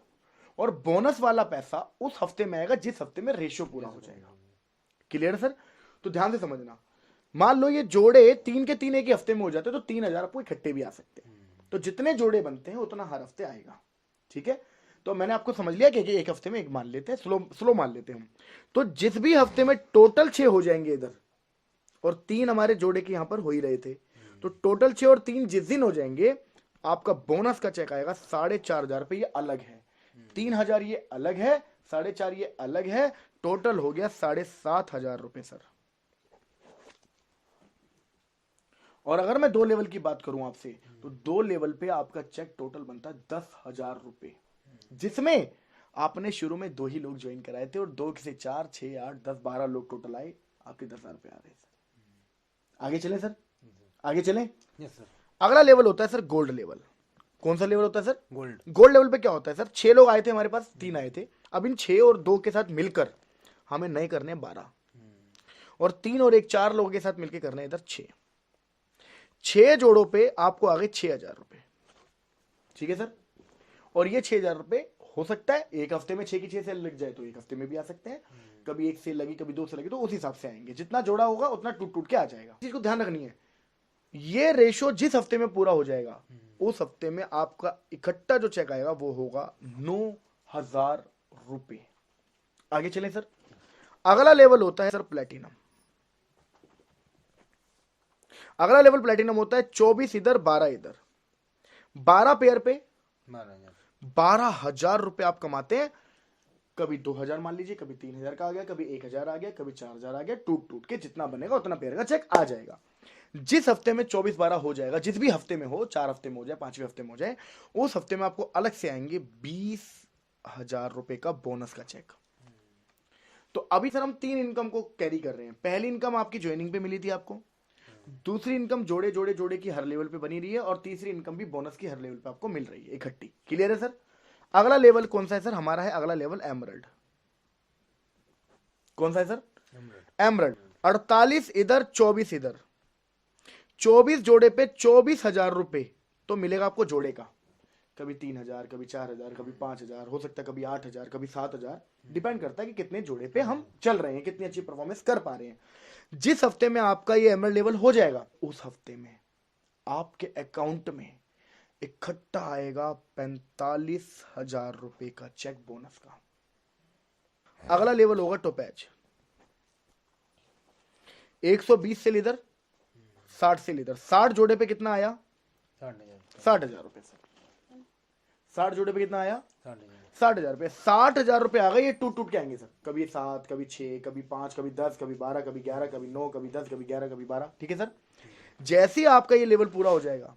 और बोनस वाला पैसा उस हफ्ते में आएगा जिस हफ्ते में रेशियो पूरा हो जाएगा। Clear sir? तो ध्यान से समझना, मान लो ये जोड़े 3 के 3 एक ही हफ्ते में हो जाते हैं, तो 3000 आपको इकट्ठे भी आ सकते हैं, तो जितने जोड़े बनते हैं उतना हर हफ्ते आएगा। ठीक है? तो मैंने आपको समझ लिया कि एक हफ्ते में एक मान लेते हैं, स्लो मान लेते हैं हम। तो जिस भी हफ्ते में टोटल 6 हो जाएंगे इधर, और 3 हमारे जोड़े के यहां पर हो ही रहे थे, तो टोटल 6 और 3 जिस दिन हो जाएंगे, आपका बोनस का चेक आएगा 4500 रुपए, ये अलग है, 3000 ये अलग है, 4500 ये अलग है, टोटल हो गया 7500 रुपए सर। और अगर मैं 2 लेवल की बात करूं आपसे, तो 2 लेवल पे आपका चेक टोटल बनता है 10,000 रुपए, जिसमें आपने शुरू में 2 ही लोग ज्वाइन कराए थे, और 2 से 4, 6, 8, 10, 12 लोग टोटल आए, आपके 10,000 रुपए आ गए सर। आगे चले सर, आगे चले। Yes sir. अगला लेवल होता है सर गोल्ड लेवल। कौन सा लेवल होता है सर? गोल्ड। गोल्ड लेवल पे क्या होता है सर, 6 लोग आए थे हमारे पास, 3 आए थे, अब इन 6 और 2 के साथ मिलकर हमें नए करने 12, और 3 और 1 4 लोगों के साथ मिलकर करने इधर 6 जोड़ों पे आपको आ गए 6000 रुपए। ठीक है सर? और ये 6000 रुपए हो सकता है एक हफ्ते में 6 की 6 सेल लग जाए तो एक हफ्ते में भी आ सकते हैं, कभी 1 सेल लगी, कभी 2 सेल लगी, तो उस हिसाब से आएंगे, जितना जोड़ा होगा उतना टूट टूट के आ जाएगा। चीज को ध्यान रखनी है, ये रेशो जिस हफ्ते में पूरा हो जाएगा, उस हफ्ते में आपका इकट्ठा जो चेक आएगा वो होगा 9000 रुपए। आगे चलें सर, अगला लेवल होता है सर प्लेटिनम। अगला लेवल प्लेटिनम होता है 24 इधर 12 इधर, 12 पेयर पे 12,000 रुपए आप कमाते हैं। कभी 2000 मान लीजिए, कभी 3000 का आ गया, कभी 1000 आ गया, कभी 4000 आ गया, टूट टूट के जितना बनेगा उतना पेयर का चेक आ जाएगा। जिस हफ्ते में 24-12 हो जाएगा, जिस भी हफ्ते में हो, 4 हफ्ते में हो जाए, 5वें हफ्ते में हो जाए, उस हफ्ते में आपको अलग से आएंगे 20,000 रुपए का बोनस का चेक। तो अभी सर हम 3 इनकम को कैरी कर रहे हैं। पहली इनकम आपकी ज्वाइनिंग पे मिली थी आपको, दूसरी इनकम जोड़े जोड़े जोड़े की हर लेवल पे बनी रही है, और तीसरी इनकम भी बोनस की हर लेवल पे आपको मिल रही है इकट्ठी। क्लियर है सर? अगला लेवल कौन सा है सर? हमारा है अगला लेवल एमरल्ड। कौन सा है सर? एमरल्ड। 48 इधर 24 इधर, 24 जोड़े पे 24,000 रुपए तो मिलेगा आपको जोड़े का। कभी 3,000, कभी 4,000, कभी 5,000, हो सकता है कभी 8,000, कभी 7,000, डिपेंड करता है कि कितने जोड़े पे हम चल रहे हैं, कितनी अच्छी परफॉर्मेंस कर पा रहे हैं। जिस हफ्ते में आपका ये एमरल्ड लेवल हो जाएगा, उस हफ्ते में आपके अकाउंट में इकट्ठा आएगा 45,000 रुपए का चेक बोनस का। अगला लेवल होगा टोपैच। 120 से लीडर, 60 से लीडर। 60 जोड़े पे कितना आया? 60,000 रुपए सर। 60 जोड़े पे कितना आया? 60,000 रुपए। 60,000 रुपए आ गए, ये टूट टूट के आएंगे सर। कभी 7, कभी 6, कभी 5, कभी 10, कभी 12, कभी 11, कभी 9, कभी 10, कभी 11, कभी 12। ठीक है सर? जैसे ही आपका ये लेवल पूरा हो जाएगा,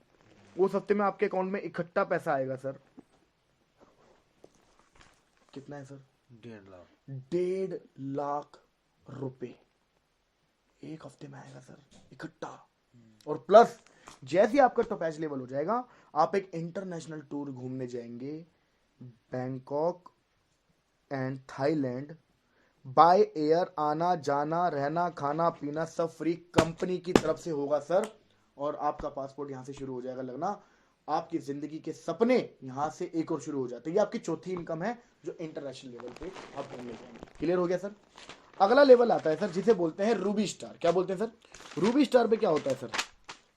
उस हफ्ते में आपके अकाउंट में इकट्ठा पैसा आएगा सर। कितना है सर? 1.5 लाख रुपए एक हफ्ते में आएगा सर इकट्ठा। और प्लस जैसे ही आपका टॉपैच लेवल हो जाएगा, आप एक इंटरनेशनल टूर घूमने जाएंगे, Bangkok and Thailand, by air. आना जाना रहना खाना पीना सब फ्री कंपनी की तरफ से होगा सर। और आपका पासपोर्ट यहां से शुरू हो जाएगा लगना। आपकी जिंदगी के सपने यहां से एक और शुरू हो जाते हैं। ये आपकी चौथी इनकम है जो इंटरनेशनल लेवल पे आप घूमने जाएंगे। क्लियर हो गया सर? अगला लेवल आता है सर जिसे बोलते हैं रूबी स्टार। क्या बोलते हैं सर? रूबी स्टार पे क्या होता है सर?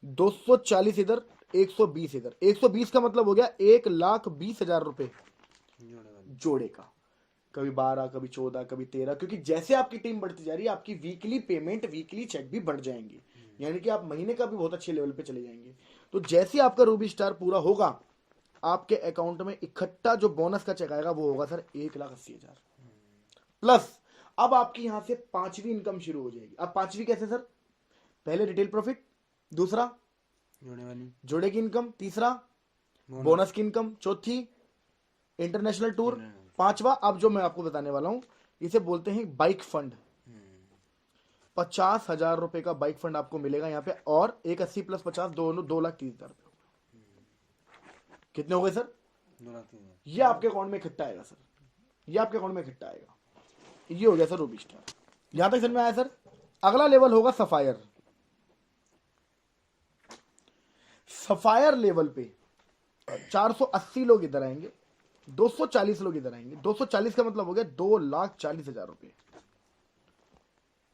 240 इधर, 120 इधर। 120 का मतलब हो गया 1,20,000 रुपए जोड़े का। कभी 12, कभी 14, कभी 13, क्योंकि जैसे आपकी टीम बढ़ती जा रही है, आपकी वीकली पेमेंट, वीकली चेक भी बढ़ जाएंगे, यानी कि आप महीने का भी बहुत अच्छे लेवल पे चले जाएंगे। तो जैसे आपका रूबी स्टार पूरा होगा, आपके अकाउंट में इकट्ठा जो बोनस का चेक आएगा वो होगा सर 1,80,000 प्लस। अब आपकी यहां से पांचवी इनकम शुरू हो जाएगी। अब पांचवी कैसे सर? पहले रिटेल प्रॉफिट, दूसरा जोड़े की इनकम, तीसरा बोनस की इनकम, चौथी इंटरनेशनल टूर, पांचवा अब जो मैं आपको बताने वाला हूं इसे बोलते हैं बाइक फंड। 50,000 रुपए का बाइक फंड आपको मिलेगा यहाँ पे। और 180 प्लस 50 दोनों 2,30,000 रुपए। कितने हो गए सर? 2,30,000। ये आपके अकाउंट में इकट्ठा आएगा सर। ये आपके अकाउंट में इकट्ठा आएगा। ये हो गया सर रूबी स्टार। यहां तक समझ में आया सर? अगला लेवल होगा सफायर। सफायर लेवल पे 480 लोग इधर आएंगे, 240 लोग इधर आएंगे। 240 का मतलब हो गया 2,40,000 रुपए।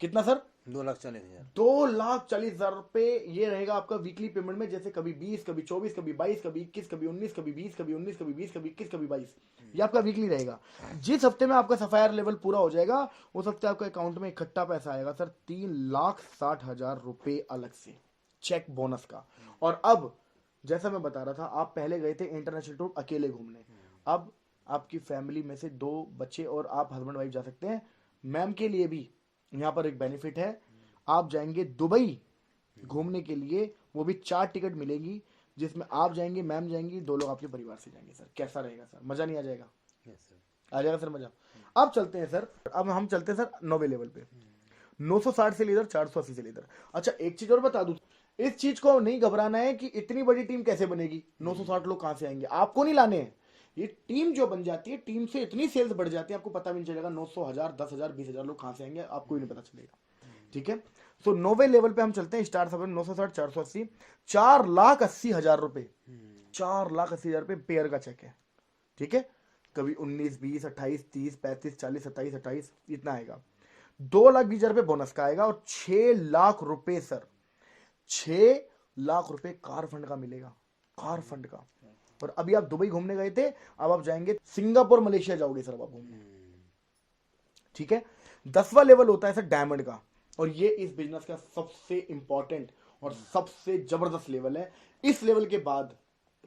कितना सर? 2,40,000। 2,40,000 रुपए ये रहेगा आपका वीकली पेमेंट में। जैसे कभी 20, कभी 24, कभी 22, कभी 21, कभी 19, कभी 20, कभी 19, कभी 20, कभी 21, कभी 22। ये आपका वीकली रहेगा। जिस हफ्ते में आपका सफायर लेवल पूरा हो जाएगा, उस हफ्ते आपके अकाउंट में इकट्ठा पैसा आएगा सर 3,60,000 रुपए अलग से चेक बोनस का। और अब जैसा मैं बता रहा था, आप पहले गए थे इंटरनेशनल टूर अकेले घूमने, अब आपकी फैमिली में से 2 बच्चे और आप हस्बैंड वाइफ जा सकते हैं। मैम के लिए भी यहाँ पर एक बेनिफिट है, आप जाएंगे दुबई घूमने के लिए, वो भी 4 टिकट मिलेगी, जिसमें आप जाएंगे, मैम जाएंगी, 2 लोग आपके परिवार से जाएंगे सर। कैसा रहेगा सर? मजा नहीं आ जाएगा? आ जाएगा सर मजा। अब चलते हैं सर, अब हम चलते हैं सर 9वें लेवल पे। 960 से लीडर, 480 से लीडर। अच्छा एक चीज और बता दूं, इस चीज को नहीं घबराना है कि इतनी बड़ी टीम कैसे बनेगी, 960 लोग कहां से आएंगे, आपको नहीं लाने हैं। ये टीम जो बन जाती है, टीम से इतनी सेल्स बढ़ जाती है, आपको पता भी नहीं चलेगा 900, 1,000, 10,000, 20,000 लोग कहां से आएंगे, आपको ही नहीं पता चलेगा। ठीक है? सो 9वें लेवल पे हम चलते हैं। स्टार सब 960, 480, 4,80,000 रुपए। 4,80,000 रुपए पेयर का चेक है। ठीक है? कभी 19, 20, 28, 30, 35, 40, 27, 28 इतना आएगा। 2,20,000 रुपए बोनस का आएगा। और 6 लाख रुपए सर, 6 लाख रुपए कार फंड का मिलेगा, कार फंड का। और अभी आप दुबई घूमने गए थे, अब आप जाएंगे सिंगापुर, मलेशिया जाओगे सर अब आप घूमने। ठीक है? 10वां लेवल होता है सर डायमंड का, और ये इस बिजनेस का सबसे इंपॉर्टेंट और सबसे जबरदस्त लेवल है। इस लेवल के बाद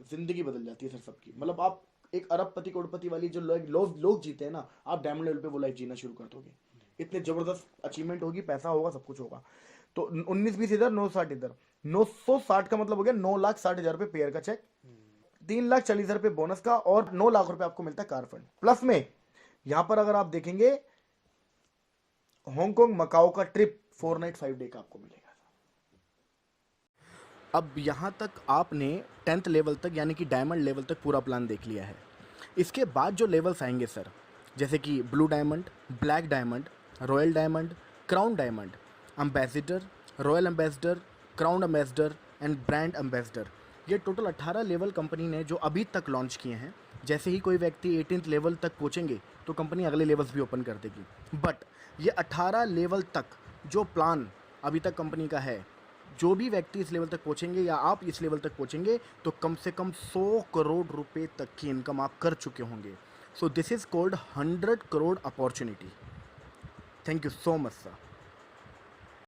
जिंदगी बदल जाती है सर सबकी। मतलब आप एक अरबपति करोड़पति वाली जो लोग जीते हैं ना, आप डायमंड लेवल पे वो लाइफ जीना शुरू कर दोगे। इतने जबरदस्त अचीवमेंट होगी, पैसा होगा, सब कुछ होगा। तो 19-20 इधर, 960 इधर। 960 का मतलब हो गया 9,60,000 रुपए पेयर का चेक, 3,40,000 रुपए बोनस का, और 9 लाख रुपए आपको मिलता है कार फंड। प्लस में यहां पर अगर आप देखेंगे, हांगकांग मकाओ का ट्रिप 4 नाइट 5 डे का आपको मिलेगा। अब यहाँ तक आपने 10th लेवल तक यानी कि डायमंड लेवल तक पूरा प्लान देख लिया है। इसके बाद जो लेवल्स आएंगे सर, जैसे कि blue diamond, black diamond, royal diamond, crown diamond, ambassador, royal ambassador, crown ambassador and brand ambassador, ये टोटल 18 लेवल कंपनी ने जो अभी तक लॉन्च किए हैं। जैसे ही कोई व्यक्ति 18th लेवल तक पहुँचेंगे तो कंपनी अगले लेवल्स भी ओपन कर देगी। बट ये 18 लेवल तक जो प्लान अभी तक कंपनी का है, जो भी व्यक्ति इस लेवल तक पहुंचेंगे या आप इस लेवल तक पहुंचेंगे तो कम से कम 100 करोड़ रुपए तक की इनकम आप कर चुके होंगे। So this is called 100 crore opportunity. Thank you so much sir.